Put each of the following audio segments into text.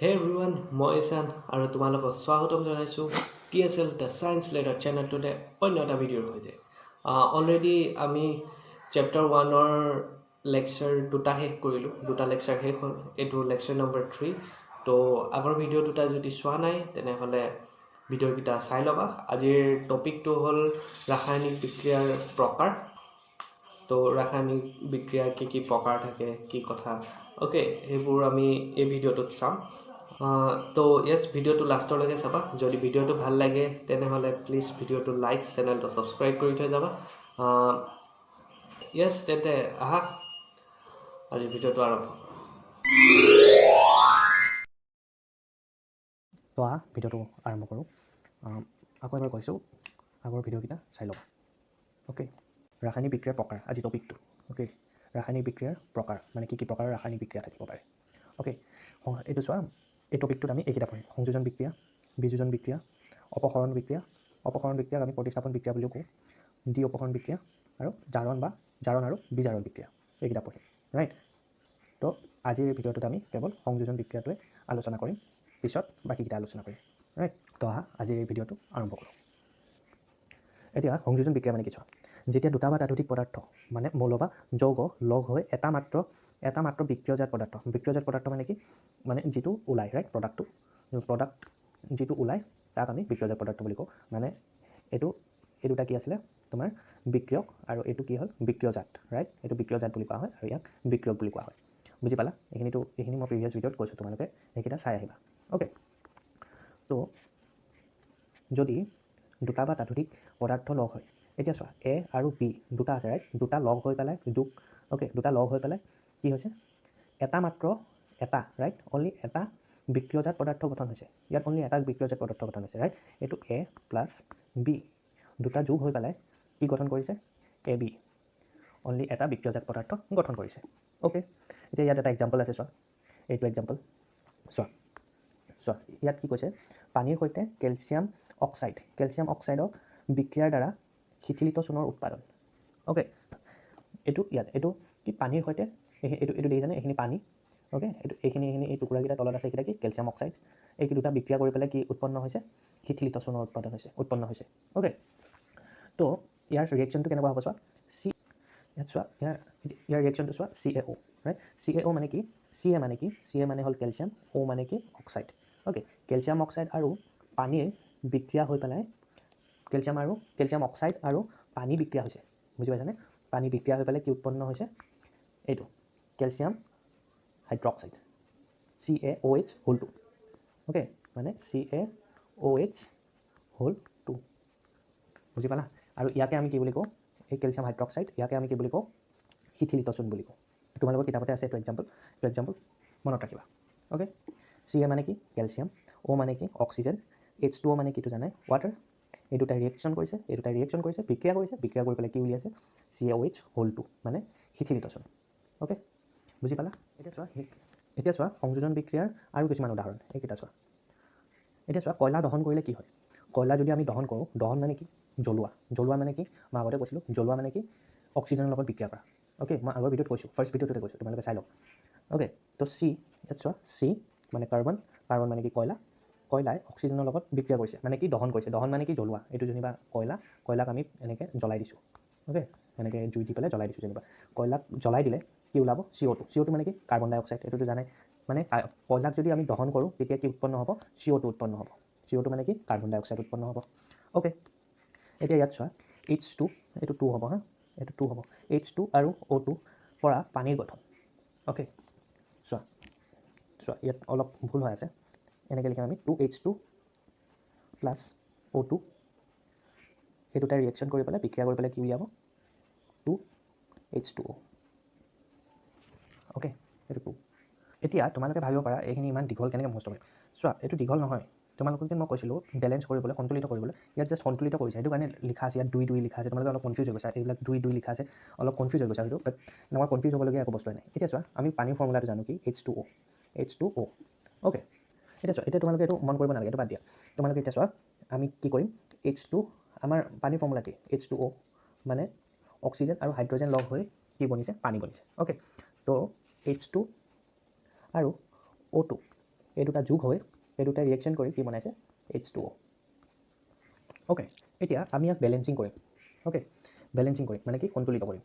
Hey everyone, মই ইছান আৰু তোমালোকক স্বাগতম জনাইছোঁ TSL দ্য ছায়েন্স লেটাৰ চেনেলটোতে অন্য এটা ভিডিঅ'ৰ সৈতে অলৰেডি আমি চেপ্টাৰ 1ৰ লেকচাৰ দুটা শেষ কৰিলোঁ দুটা লেকচাৰ শেষ হ'ল এইটো লেকচাৰ নম্বৰ 3 তো আগৰ ভিডিঅ' দুটা যদি চোৱা নাই তেনেহ'লে ভিডিঅ'কেইটা চাই ল'বা আজিৰ টপিকটো হ'ল ৰাসায়নিক বিক্ৰিয়াৰ প্ৰকাৰ তো ৰাসায়নিক বিক্ৰিয়াৰ কি প্ৰকাৰ থাকে কি কথা অ'কে সেইবোৰ আমি এই ভিডিঅ'টোত চাম তো য়েছ ভিডিঅ'টো লাষ্টলৈকে চাবা যদি ভিডিঅ'টো ভাল লাগে তেনেহ'লে প্লিজ ভিডিঅ'টো লাইক চেনেলটো ছাবস্ক্ৰাইব কৰি থৈ যাবা য়েছ তেন্তে আহা আজি ভিডিঅ'টো আৰম্ভ তো ভিডিঅ'টো আৰম্ভ কৰোঁ আকৌ এবাৰ কৈছোঁ আগৰ ভিডিঅ'কেইটা চাই ল'বা অ'কে ৰাসায়নিক বিক্ৰিয়াৰ প্ৰকাৰ আজি টপিকটো অ'কে ৰাসায়নিক বিক্ৰিয়াৰ প্ৰকাৰ মানে কি প্ৰকাৰৰ ৰাসায়নিক বিক্ৰিয়া থাকিব পাৰে অ'কে এইটো চোৱা এই টপিকটোত আমি এইকেইটা পঢ়িম সংযোজন বিক্ৰিয়া বিযোজন বিক্ৰিয়া অপসৰণ বিক্ৰিয়াক আমি প্ৰতিস্থাপন বিক্ৰিয়া বুলিও কওঁ দ্বি অপসৰণ বিক্ৰিয়া আৰু জাৰণ আৰু বিজাৰণ বিক্ৰিয়া এইকেইটা পঢ়িম ৰাইট তো আজিৰ এই ভিডিঅ'টোত আমি কেৱল সংযোজন বিক্ৰিয়াটোৱে আলোচনা কৰিম পিছত বাকীকেইটা আলোচনা কৰিম ৰাইট তো আজিৰ এই ভিডিঅ'টো আৰম্ভ কৰোঁ এতিয়া সংযোজন বিক্ৰিয়া মানে কি চোৱা যেতিয়া দুটা বা ততোধিক পদাৰ্থ মানে মৌল বা যৌগ লগ হৈ এটা মাত্ৰ বিক্ৰিয়জাত পদাৰ্থ মানে কি মানে যিটো ওলায় ৰাইট প্ৰডাক্ট যিটো ওলায় তাক আমি বিক্ৰিয়জাত পদাৰ্থ বুলি কওঁ মানে এইটো এই দুটা কি আছিলে তোমাৰ বিক্ৰিয়ক আৰু এইটো কি হ'ল বিক্ৰিয়জাত ৰাইট এইটো বিক্ৰিয়জাত বুলি কোৱা হয় আৰু ইয়াক বিক্ৰিয়ক বুলি কোৱা হয় বুজি পালা এইখিনি মই প্ৰিভিয়াছ ভিডিঅ'ত কৈছোঁ তোমালোকে এইকেইটা চাই আহিবা অ'কে তো যদি দুটা বা ততোধিক পদাৰ্থ লগ হয় এতিয়া চোৱা এ আৰু বি দুটা আছে ৰাইট দুটা লগ হৈ পেলাই দুটা লগ হৈ পেলাই কি হৈছে এটা ৰাইট অনলি এটা বিক্ৰিয়জাত পদাৰ্থ গঠন হৈছে ইয়াত অনলি এটা বিক্ৰিয়জাত পদাৰ্থ গঠন হৈছে ৰাইট এইটো এ প্লাছ বি দুটা যোগ হৈ পেলাই কি গঠন কৰিছে এ বি অনলি এটা বিক্ৰিয়জাত পদাৰ্থ গঠন কৰিছে অ'কে এতিয়া ইয়াত এটা এক্সাম্পল আছে চোৱা এইটো এক্সাম্পল চোৱা ইয়াত কি কৈছে পানীৰ সৈতে কেলছিয়াম অক্সাইডক বিক্ৰিয়াৰ দ্বাৰা শিথিলিত চূণৰ উৎপাদন অ'কে এইটো কি পানীৰ সৈতে এইটো দেখিছানে এইখিনি পানী অ'কে এইখিনি এই টুকুৰাকেইটা তলত আছে এইকেইটা কি কেলছিয়াম অক্সাইড এই দুটা বিক্ৰিয়া কৰি পেলাই কি উৎপন্ন হৈছে শিথিলিত চূণৰ উৎপন্ন হৈছে অ'কে তো ইয়াৰ ৰিয়েকশ্যনটো কেনেকুৱা হ'ব চোৱা ইয়াত চোৱা ইয়াৰ ৰিয়েকশ্যনটো চোৱা CaO ৰাইট CaO মানে কি Ca মানে হ'ল কেলছিয়াম O মানে কি অক্সাইড অ'কে কেলছিয়াম অক্সাইড আৰু পানীৰ বিক্ৰিয়া হৈ পেলাই কেলছিয়াম অক্সাইড আৰু পানী বিক্ৰিয়া হৈছে বুজি পাইছানে পানী বিক্ৰিয়া হৈ পেলাই কি উৎপন্ন হৈছে এইটো calcium hydroxide CaOH whole 2 okay মানে CaOH হোল 2 বুজি পালা আৰু ইয়াকে আমি কি বুলি কওঁ এই কেলছিয়াম হাইড্ৰক্সাইড ইয়াকে আমি কি বুলি কওঁ শিথিলিত চূণ বুলি কওঁ তোমালোকৰ কিতাপতে আছে এইটো এক্সাম্পল মনত ৰাখিবা অ'কে Ca মানে কি কেলছিয়াম O মানে কি অক্সিজেন H2O মানে কিটো জানাই ৱাটাৰ এই দুটা ৰিয়েকশ্যন কৰিছে বিক্ৰিয়া কৰি পেলাই কি উলিয়াইছে CaOH হোল 2 মানে শিথিলিত চূণ অ'কে বুজি পালা এতিয়া চোৱা সংযোজন বিক্ৰিয়াৰ আৰু কিছুমান উদাহৰণ এইকেইটা চোৱা এতিয়া চোৱা কয়লা দহন কৰিলে কি হয় কয়লা যদি আমি দহন কৰোঁ দহন মানে কি জ্বলোৱা মানে কি মই আগতে কৈছিলোঁ জ্বলোৱা মানে কি অক্সিজেনৰ লগত বিক্ৰিয়া কৰা অ'কে মই আগৰ ভিডিঅ'ত কৈছোঁ ফাৰ্ষ্ট ভিডিঅ'টোতে কৈছোঁ তোমালোকে চাই লওক অ'কে তো ইয়াত চোৱা C মানে কাৰ্বন মানে কি কয়লাই অক্সিজেনৰ লগত বিক্ৰিয়া কৰিছে মানে কি দহন মানে কি জ্বলোৱা এইটো যেনিবা কয়লাক আমি এনেকৈ জ্বলাই দিছোঁ অ'কে এনেকৈ জুই দি পেলাই জ্বলাই দিছোঁ যেনিবা কয়লাক জ্বলাই দিলে কি ওলাব CO2 মানে কি কাৰ্বন ডাই অক্সাইড এইটোতো জানে মানে কয়লাক যদি আমি দহন কৰোঁ তেতিয়া কি উৎপন্ন হ'ব CO2 উৎপন্ন হ'ব CO2 মানে কি কাৰ্বন ডাই অক্সাইড উৎপন্ন হ'ব অ'কে এতিয়া ইয়াত চোৱা H2 এইটো 2 হ'ব হা এইটো 2 হ'ব H2 আৰু O2 পৰা পানীৰ গঠন অ'কে চোৱা ইয়াত অলপ ভুল হৈ আছে এনেকৈ লিখিম আমি 2H2 প্লাছ O2 এই দুটা ৰিয়েকশ্যন কৰি পেলাই বিক্ৰিয়া কৰি পেলাই কি উলিয়াব 2H2O অ'কে এইটো 2 এতিয়া তোমালোকে ভাবিব পাৰা এইখিনি ইমান দীঘল কেনেকৈ মুখস্থ কৰিম চোৱা এইটো দীঘল নহয় তোমালোকক যে মই কৈছিলোঁ বেলেঞ্চ কৰিবলৈ সন্তুলিত কৰিবলৈ ইয়াত জাষ্ট সন্তুলিত কৰিছে সেইটো কাৰণে লিখা আছে ইয়াত 2 লিখা আছে তোমালোকে অলপ কনফিউজ হৈ গৈছা এইবিলাক 2 লিখা আছে অলপ কনফিউজ হৈ গৈছা সেইটো বাট এনেকুৱা কনফিউজ হ'বলগীয়া একো বস্তুৱে নাই এতিয়া চোৱা আমি পানীৰ ফৰ্মুলাটো জানো কি H2O অ'কে এতিয়া চোৱা এতিয়া তোমালোকে এইটো মন কৰিব নালাগে এইটো বাদ দিয়া তোমালোকে এতিয়া চোৱা আমি কি কৰিম H2 আমাৰ পানীৰ ফৰ্মুলাটি H2O মানে অক্সিজেন আৰু হাইড্ৰজেন লগ হৈ কি বনিছে পানী বনিছে অ'কে তো H2 আৰু O2 এই দুটা যোগ হৈ এই দুটা ৰিয়েকশ্যন কৰি কি বনাইছে H2O অ'কে এতিয়া আমি ইয়াক বেলেঞ্চিং কৰিম অ'কে বেলেঞ্চিং কৰিম মানে কি সন্তুলিত কৰিম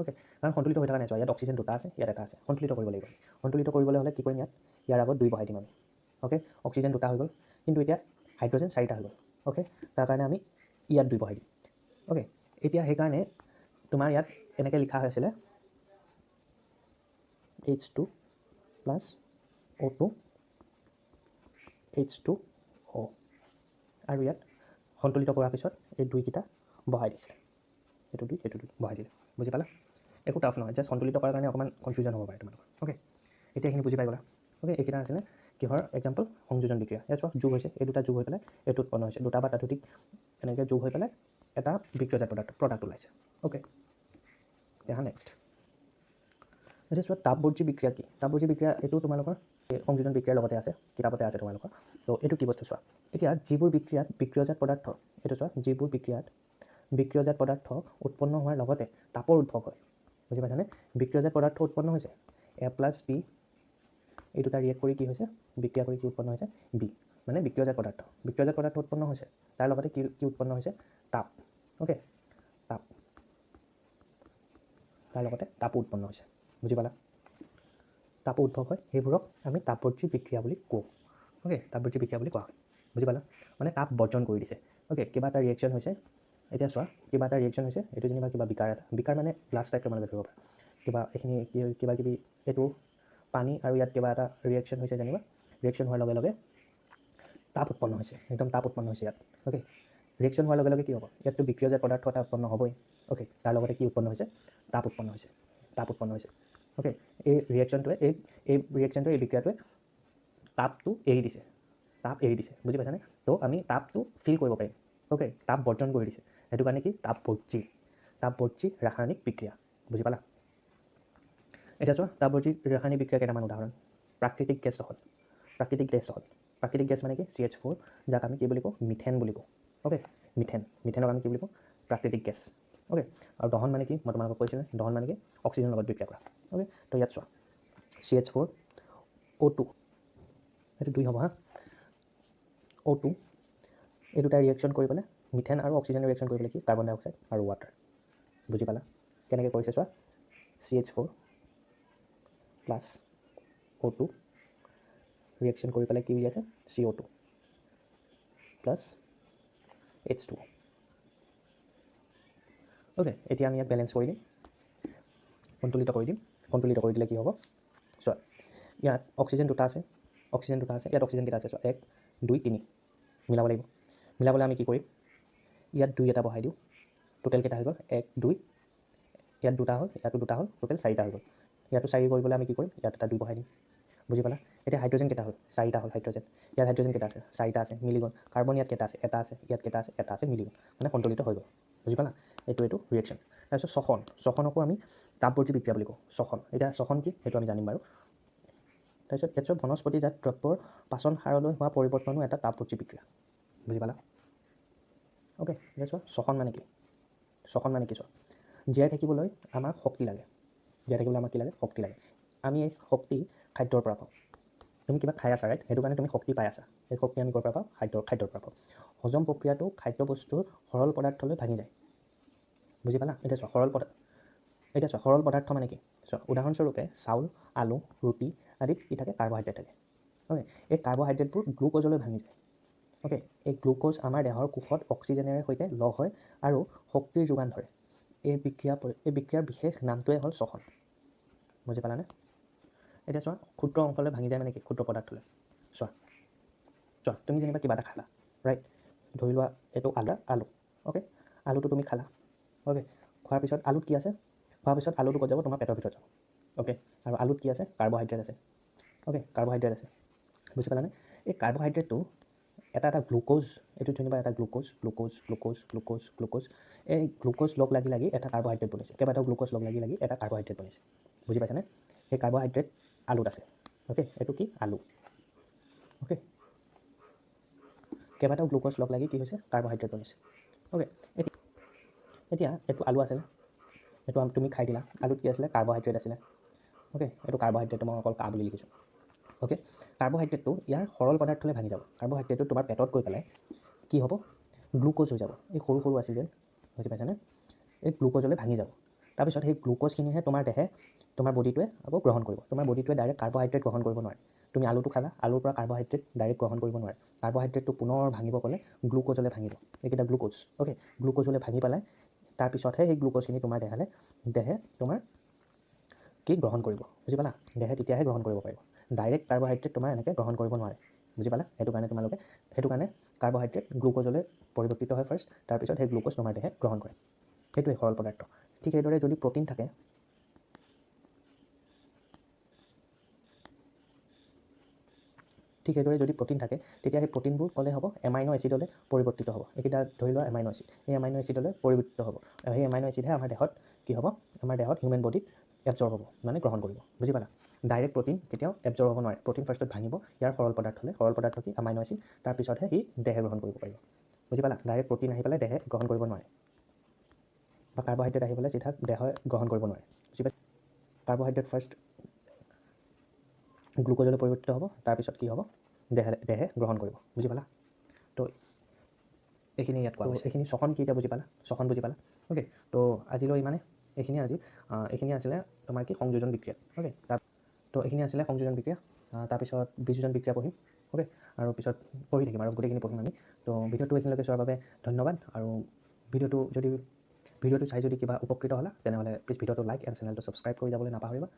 অ'কে কাৰণ সন্তুলিত হৈ থকা নাই চোৱা ইয়াত অক্সিজেন দুটা আছে ইয়াত এটা আছে সন্তুলিত কৰিব লাগিব সন্তুলিত কৰিবলৈ হ'লে কি কৰিম ইয়াৰ আগত 2 বহাই দিম আমি অ'কে অক্সিজেন দুটা হৈ গ'ল কিন্তু এতিয়া হাইড্ৰজেন 4টা হৈ গ'ল অ'কে তাৰ কাৰণে আমি ইয়াত 2 বহাই দিম অ'কে এতিয়া সেইকাৰণে তোমাৰ ইয়াত এনেকৈ লিখা হৈ আছিলে H2 plus O2 H2O আৰু ইয়াত সন্তুলিত কৰাৰ পিছত এই দুইকেইটা বহাই দিছিলে এইটো দুই বহাই দিলে বুজি পালা একো টাফ নহয় জাষ্ট সন্তুলিত কৰাৰ কাৰণে অকণমান কনফিউজন হ'ব পাৰে তোমালোকৰ অ'কে এতিয়া এইখিনি বুজি পাই গ'লা অ'কে এইকেইটা আছিলে কিহৰ এক্সাম্পল সংযোজন বিক্ৰিয়া ইয়াত চোৱা যোগ হৈছে এই দুটা যোগ হৈ পেলাই এইটো উৎপন্ন হৈছে দুটা বা তাতোধিক এনেকৈ যোগ হৈ পেলাই এটা বিক্ৰিয়াজাত প্ৰডাক্ট ওলাইছে অ'কে দেখা নেক্সট এতিয়া চোৱা তাপবৰ্জী বিক্ৰিয়া কি তাপবৰ্জী বিক্ৰিয়া এইটো তোমালোকৰ সংযোজন বিক্ৰিয়াৰ লগতে আছে কিতাপতে আছে তোমালোকৰ তো এইটো কি বস্তু চোৱা এতিয়া যিবোৰ বিক্ৰিয়াত বিক্ৰিয়াজাত পদাৰ্থ এইটো চোৱা যিবোৰ বিক্ৰিয়াত বিক্ৰিয়াজাত পদাৰ্থ উৎপন্ন হোৱাৰ লগতে তাপৰ উদ্ভৱ হয় বুজি পাইছানে বিক্ৰিয়াজাত পদাৰ্থ উৎপন্ন হৈছে A+B এই দুটা ৰিয়েক্ট কৰি কি হৈছে বিক্ৰিয়া কৰি কি উৎপন্ন হৈছে B মানে বিক্ৰিয়াজাত পদাৰ্থ উৎপন্ন হৈছে তাৰ লগতে কি উৎপন্ন হৈছে তাপ অ'কে তাপ তাৰ লগতে তাপো উৎপন্ন হৈছে বুজি পালা তাপ উদ্ভৱ হয় সেইবোৰক আমি তাপবৰ্জী বিক্ৰিয়া বুলি কওঁ অ'কে তাপবৰ্জী বিক্ৰিয়া বুলি কোৱা হয় বুজি পালা মানে তাপ বৰ্জন কৰি দিছে অ'কে কিবা এটা ৰিয়েকশ্যন হৈছে এতিয়া চোৱা কিবা এটা ৰিয়েকশ্যন হৈছে এইটো যেনিবা কিবা বিকাৰ মানে গ্লাছ টাইপ তোমালোকে ধৰিব পাৰা কিবা এইখিনি কিবা কিবি এইটো পানী আৰু ইয়াত কিবা এটা ৰিয়েকশ্যন হৈছে যেনিবা ৰিয়েকশ্যন হোৱাৰ লগে লগে তাপ উৎপন্ন হৈছে একদম তাপ উৎপন্ন হৈছে ইয়াত অ'কে ৰিয়েকশ্যন হোৱাৰ লগে লগে কি হ'ব ইয়াততো বিক্ৰিয়াজাত পদাৰ্থ এটা উৎপন্ন হ'বই অ'কে তাৰ লগতে কি উৎপন্ন হৈছে তাপ উৎপন্ন হৈছে অ'কে এই ৰিয়েকশ্যনটোৱে এই বিক্ৰিয়াটোৱে তাপটো এৰি দিছে বুজি পাইছানে তো আমি তাপটো ফিল কৰিব পাৰিম অ'কে তাপ বৰ্জন কৰি দিছে সেইটো কাৰণে কি তাপবৰ্জী ৰাসায়নিক বিক্ৰিয়া বুজি পালা এতিয়া চোৱা তাপবৰ্জী ৰাসায়নিক বিক্ৰিয়া কেইটামান উদাহৰণ প্ৰাকৃতিক গেছ মানে কি CH4 যাক আমি কি বুলি কওঁ মিথেন বুলি কওঁ অ'কে মিথেনক আমি কি বুলি কওঁ প্ৰাকৃতিক গেছ অ'কে আৰু দহন মানে কি মই তোমালোকক কৈছিলোঁ দহন মানে কি অক্সিজেনৰ লগত বিক্ৰিয়া কৰা অ'কে তো ইয়াত চোৱা CH4 O2 এইটো 2 হ'ব হা O2 এই দুটা ৰিয়েকশ্যন কৰি পেলাই মিথেন আৰু অক্সিজেন ৰিয়েকশ্যন কৰি পেলাই কি কাৰ্বন ডাই অক্সাইড আৰু ৱাটাৰ বুজি পালা কেনেকৈ কৰিছে চোৱা CH4 প্লাছ O2 ৰিয়েকশ্যন কৰি পেলাই কি উলিয়াইছে CO2 প্লাছ H2O অ'কে এতিয়া আমি ইয়াক বেলেঞ্চ কৰি দিম সন্তুলিত কৰি দিলে কি হ'ব চোৱা ইয়াত অক্সিজেন দুটা আছে ইয়াত অক্সিজেন কেইটা আছে চোৱা 1 2 3 মিলাব লাগিব মিলাবলৈ আমি কি কৰিম ইয়াত 2 এটা বহাই দিওঁ টোটেল কেইটা হৈ গ'ল 1 2 ইয়াত দুটা হ'ল ইয়াতো দুটা হ'ল টোটেল 4টা হৈ গ'ল ইয়াতো 4 কৰিবলৈ আমি কি কৰিম ইয়াত এটা 2 বহাই দিম বুজি পালা এতিয়া হাইড্ৰজেন কেইটা হ'ল 4টা হ'ল হাইড্ৰজেন ইয়াত হাইড্ৰজেন কেইটা আছে 4টা আছে মিলি গ'ল কাৰ্বন ইয়াত কেইটা আছে এটা আছে ইয়াত কেইটা আছে এটা আছে মিলি গ'ল মানে সন্তুলিত হৈ গ'ল বুজি পালা এইটো ৰিয়েকশ্যন তাৰপিছত শ্বসনকো আমি তাপবৰ্জী বিক্ৰিয়া বুলি কওঁ এতিয়া শ্বসন কি সেইটো আমি জানিম বাৰু তাৰপিছত ইয়াত চব বনস্পতিজাত দ্ৰব্যৰ পাচন সাৰলৈ হোৱা পৰিৱৰ্তনো এটা তাপবৰ্জী বিক্ৰিয়া বুজি পালা অ'কে এতিয়া চোৱা শ্বসন মানে কি চোৱা জীয়াই থাকিবলৈ আমাক শক্তি লাগে শক্তি লাগে আমি এই শক্তি খাদ্যৰ পৰা পাওঁ তুমি কিবা খাই আছা ৰাইট সেইটো কাৰণে তুমি শক্তি পাই আছা এই শক্তি আমি ক'ৰ পৰা পাওঁ খাদ্যৰ পৰা পাওঁ হজম প্ৰক্ৰিয়াটো খাদ্যবস্তুৰ সৰল পদাৰ্থলৈ ভাঙি যায় বুজি পালা এতিয়া চোৱা সৰল পদাৰ্থ মানে কি চোৱা উদাহৰণস্বৰূপে চাউল আলু ৰুটি আদিত কি থাকে কাৰ্বহাইড্ৰেট থাকে অ'কে এই কাৰ্বহাইড্ৰেটবোৰ গ্লুক'জলৈ ভাঙি যায় অ'কে এই গ্লুক'জ আমাৰ দেহৰ কোষত অক্সিজেনেৰে সৈতে লগ হয় আৰু শক্তিৰ যোগান ধৰে এই বিক্ৰিয়াৰ বিশেষ নামটোৱে হ'ল শ্বসন বুজি পালানে এতিয়া চোৱা ক্ষুদ্ৰ অংশলৈ ভাঙি যায় মানে কি ক্ষুদ্ৰ পদাৰ্থলৈ চোৱা তুমি যেনিবা কিবা এটা খালা ৰাইট ধৰি লোৱা এইটো আলু অ'কে আলুটো তুমি খালা অ'কে খোৱাৰ পিছত আলুত কি আছে আলুটো ক'ত যাব তোমাৰ পেটৰ ভিতৰত যাব অ'কে আৰু আলুত কি আছে কাৰ্বহাইড্ৰেট আছে অ'কে বুজি পালানে এই কাৰ্বহাইড্ৰেটটো এটা গ্লুক'জ এইটো যেনিবা এটা গ্লুক'জ এই গ্লুক'জ লগ লাগি এটা কাৰ্বহাইড্ৰেট বনিছে কেইবাটাও গ্লুক'জ লগ লাগি এটা কাৰ্বহাইড্ৰেট বনিছে বুজি পাইছানে সেই কাৰ্বহাইড্ৰেট আলুত আছে অ'কে এইটো কি আলু অ'কে কেইবাটাও গ্লুক'জ লগ লাগি কি হৈছে কাৰ্বহাইড্ৰেট বনিছে অ'কে এতিয়া এইটো আলু আছিলে এইটো তুমি খাই দিলা আলুত কি আছিলে কাৰ্বহাইড্ৰেট আছিলে অ'কে এইটো কাৰ্বহাইড্ৰেট মই অকল কা বুলি লিখিছোঁ অ'কে কাৰ্বহাইড্ৰেটটো ইয়াৰ সৰল পদাৰ্থলৈ ভাঙি যাব কাৰ্বহাইড্ৰেটটো তোমাৰ পেটত গৈ পেলাই কি হ'ব গ্লুক'জ হৈ যাব এই সৰু সৰু আছিল যে বুজি পাইছানে এই গ্লুক'জলৈ ভাঙি যাব তাৰপিছত সেই গ্লুক'জখিনিহে তোমাৰ দেহে তোমাৰ বডিটোৱে আকৌ গ্ৰহণ কৰিব তোমাৰ বডিটোৱে ডাইৰেক্ট কাৰ্বহাইড্ৰেট গ্ৰহণ কৰিব নোৱাৰে তুমি আলুটো খালা আলুৰ পৰা কাৰ্বহাইড্ৰেট ডাইৰেক্ট গ্ৰহণ কৰিব নোৱাৰে কাৰ্বহাইড্ৰেটটো পুনৰ ভাঙিব গ'লে গ্লুক'জলৈ ভাঙিব এইকেইটা গ্লুক'জ অ'কে গ্লুক'জলৈ ভাঙি পেলাই তাৰপিছতহে সেই গ্লুক'জখিনি তোমাৰ দেহে তোমাৰ কি গ্ৰহণ কৰিব বুজি পালা দেহে তেতিয়াহে গ্ৰহণ কৰিব পাৰিব ডাইৰেক্ট কাৰ্বহাইড্ৰেট তোমাৰ এনেকৈ গ্ৰহণ কৰিব নোৱাৰে বুজি পালা সেইটো কাৰণে কাৰ্বহাইড্ৰেট গ্লুক'জলৈ পৰিৱৰ্তিত হয় ফাৰ্ষ্ট তাৰপিছত সেই গ্লুক'জ তোমাৰ দেহে গ্ৰহণ কৰে সেইটোৱে সৰল পদাৰ্থ ঠিক সেইদৰে যদি প্ৰ'টিন থাকে তেতিয়া সেই প্ৰ'টিনবোৰ ক'লে হ'ব এমাইনো এচিডলৈ পৰিৱৰ্তিত হ'ব এইকেইটা ধৰি লোৱা এমাইনো এচিড এই এমাইনো এচিডলৈ পৰিৱৰ্তিত হ'ব আৰু সেই এমাইনো এচিডহে আমাৰ দেহত কি হ'ব আমাৰ দেহত হিউমেন বডিত এবজৰ্ব হ'ব মানে গ্ৰহণ কৰিব বুজি পালা ডাইৰেক্ট প্ৰ'টিন কেতিয়াও এবজৰ্ব হ'ব নোৱাৰে প্ৰ'টিন ফাৰ্ষ্টত ভাঙিব ইয়াৰ সৰল পদাৰ্থ কি এমাইনো এচিড তাৰপিছতহে সি দেহে গ্ৰহণ কৰিব পাৰিব বুজি পালা ডাইৰেক্ট প্ৰ'টিন আহি পেলাই দেহে গ্ৰহণ কৰিব নোৱাৰে বা কাৰ্বহাইড্ৰেট আহি পেলাই চিধা দেহে গ্ৰহণ কৰিব নোৱাৰে বুজি পাইছা কাৰ্বহাইড্ৰেট ফাৰ্ষ্ট গ্লুক'জলৈ পৰিৱৰ্তিত হ'ব তাৰপিছত কি হ'ব দেহে গ্ৰহণ কৰিব বুজি পালা তো এইখিনি ইয়াত কোৱা হৈছে এইখিনি ছখন কি এতিয়া বুজি পালা অ'কে তো আজিলৈ মানে এইখিনি আছিলে তোমাৰ কি সংযোজন বিক্ৰিয়া অ'কে তো এইখিনি আছিলে সংযোজন বিক্ৰিয়া তাৰপিছত বিযোজন বিক্ৰিয়া পঢ়িম অ'কে আৰু পিছত পঢ়ি থাকিম আৰু গোটেইখিনি পঢ়িম আমি তো ভিডিঅ'টো এইখিনিলৈকে চোৱাৰ বাবে ধন্যবাদ আৰু ভিডিঅ'টো চাই যদি কিবা উপকৃত হ'লা তেনেহ'লে প্লিজ ভিডিঅ'টো লাইক এণ্ড চেনেলটো ছাবস্ক্ৰাইব কৰি যাবলৈ নাপাহৰিবা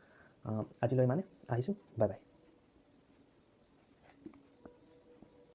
আজিলৈ মানে আহিছোঁ বাই বাই